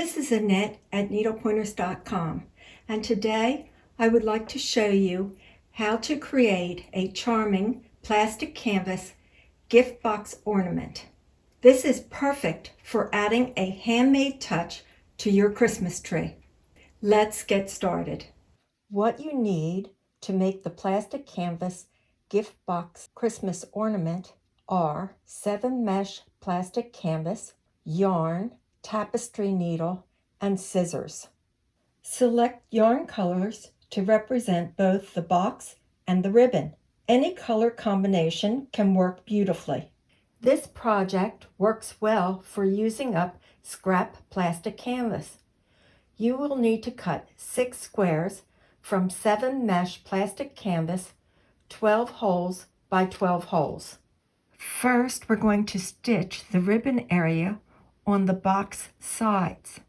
This is Annette at needlepointers.com, and today I would like to show you how to create a charming plastic canvas gift box ornament. This is perfect for adding a handmade touch to your Christmas tree. Let's get started. What you need to make the plastic canvas gift box Christmas ornament are 7 mesh plastic canvas, yarn, tapestry needle, and scissors. Select yarn colors to represent both the box and the ribbon. Any color combination can work beautifully. This project works well for using up scrap plastic canvas. You will need to cut 6 squares from 7 mesh plastic canvas, 12 holes by 12 holes. First, we're going to stitch the ribbon area on the box sides.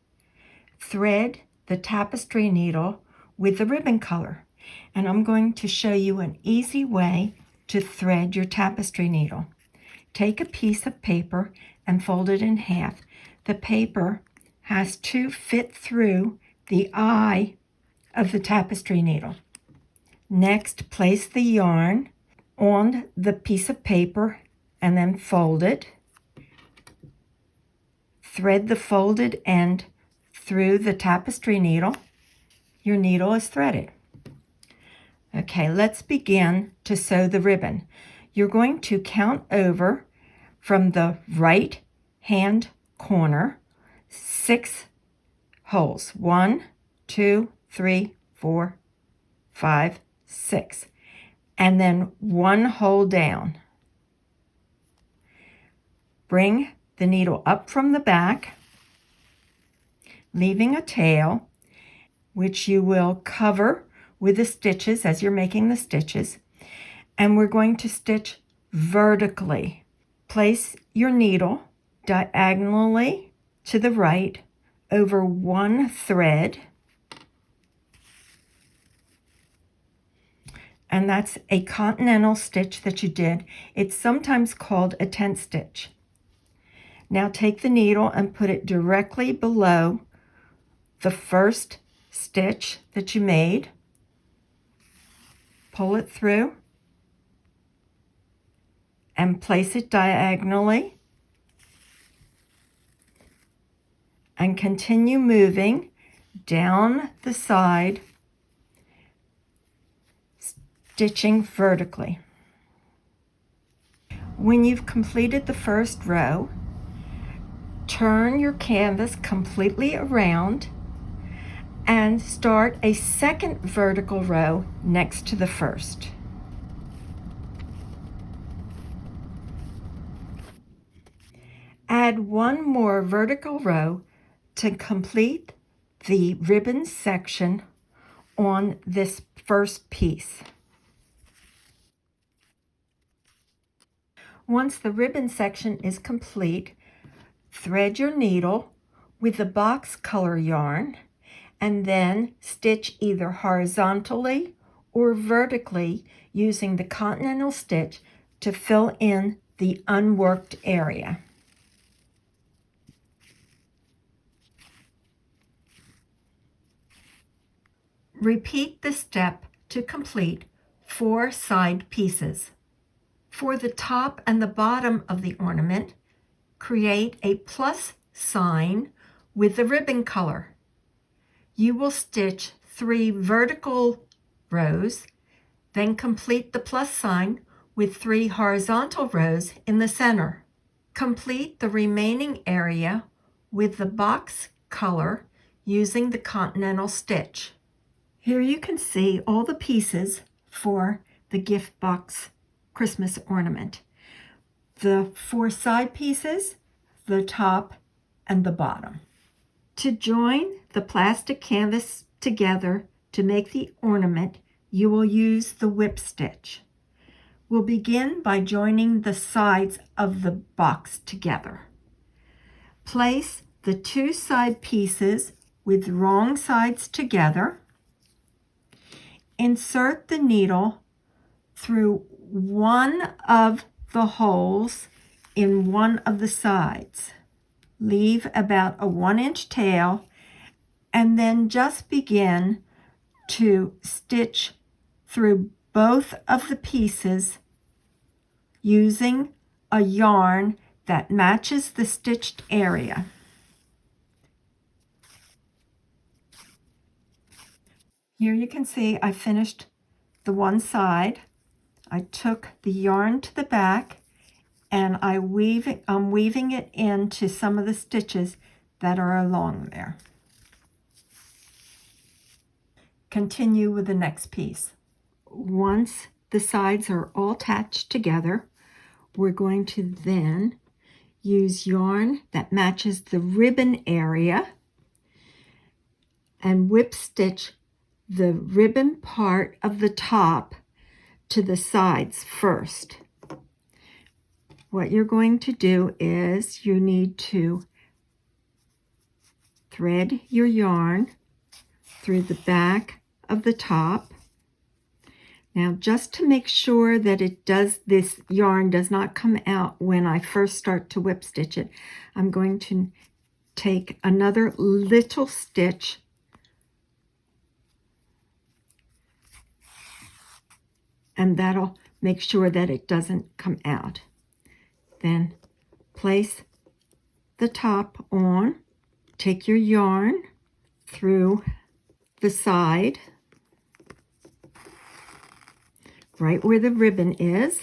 Thread the tapestry needle with the ribbon color, and I'm going to show you an easy way to thread your tapestry needle. Take a piece of paper and fold it in half. The paper has to fit through the eye of the tapestry needle. Next, place the yarn on the piece of paper and then fold it. Thread the folded end through the tapestry needle. Your needle is threaded. Okay, let's begin to sew the ribbon. You're going to count over from the right hand corner 6 holes. 1, 2, 3, 4, 5, 6. And then 1 hole down. Bring the needle up from the back, leaving a tail, which you will cover with the stitches as you're making the stitches. And we're going to stitch vertically. Place your needle diagonally to the right over 1 thread. And that's a continental stitch that you did. It's sometimes called a tent stitch. Now take the needle and put it directly below the first stitch that you made. Pull it through and place it diagonally and continue moving down the side, stitching vertically. When you've completed the first row, turn your canvas completely around and start a second vertical row next to the first. Add 1 more vertical row to complete the ribbon section on this first piece. Once the ribbon section is complete, thread your needle with the box color yarn and then stitch either horizontally or vertically using the continental stitch to fill in the unworked area. Repeat this step to complete 4 side pieces. For the top and the bottom of the ornament, create a plus sign with the ribbon color. You will stitch 3 vertical rows, then complete the plus sign with 3 horizontal rows in the center. Complete the remaining area with the box color using the continental stitch. Here you can see all the pieces for the gift box Christmas ornament. The 4 side pieces, the top, and the bottom. To join the plastic canvas together to make the ornament, you will use the whip stitch. We'll begin by joining the sides of the box together. Place the 2 side pieces with wrong sides together. Insert the needle through one of the holes in one of the sides. leave about a 1-inch tail, and then just begin to stitch through both of the pieces using a yarn that matches the stitched area. Here you can see I finished the one side. I took the yarn to the back and I'm weaving it into some of the stitches that are along there. Continue with the next piece. Once the sides are all attached together, we're going to then use yarn that matches the ribbon area and whip stitch the ribbon part of the top to the sides first. What you're going to do is you need to thread your yarn through the back of the top. Now, just to make sure that this yarn does not come out when I first start to whip stitch it, I'm going to take another little stitch and that'll make sure that it doesn't come out. Then place the top on, take your yarn through the side, right where the ribbon is,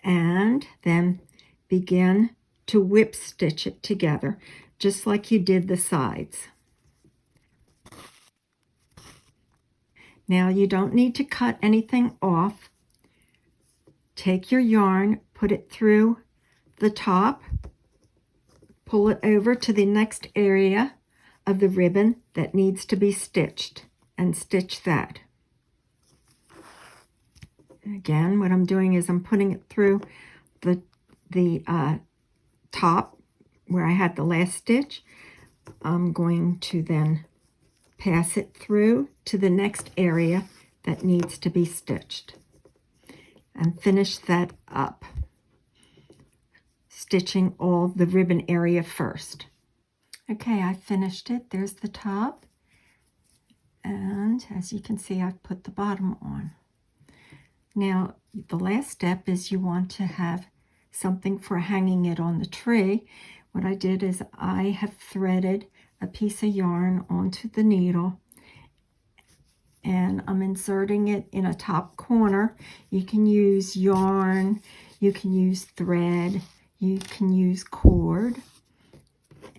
and then begin to whip stitch it together, just like you did the sides. Now you don't need to cut anything off. Take your yarn, put it through the top, pull it over to the next area of the ribbon that needs to be stitched, and stitch that. Again, what I'm doing is I'm putting it through the top where I had the last stitch. I'm going to then pass it through to the next area that needs to be stitched and finish that up, stitching all the ribbon area first. Okay, I finished it. There's the top, and as you can see, I've put the bottom on. Now, the last step is you want to have something for hanging it on the tree. What I did is I have threaded a piece of yarn onto the needle and I'm inserting it in a top corner. You can use yarn, you can use thread, you can use cord,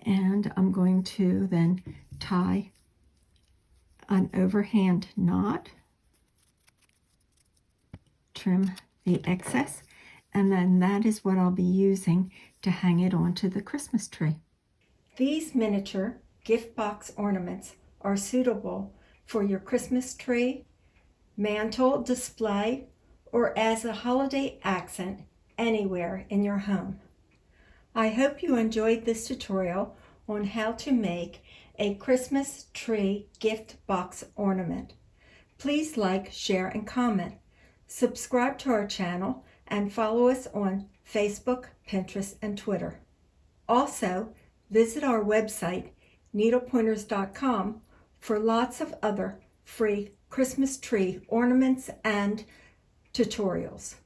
and I'm going to then tie an overhand knot, trim the excess, and then that is what I'll be using to hang it onto the Christmas tree. These miniature gift box ornaments are suitable for your Christmas tree, mantle display, or as a holiday accent anywhere in your home. I hope you enjoyed this tutorial on how to make a Christmas tree gift box ornament. Please like, share, and comment. Subscribe to our channel and follow us on Facebook, Pinterest, and Twitter. Also, visit our website, needlepointers.com, for lots of other free Christmas tree ornaments and tutorials.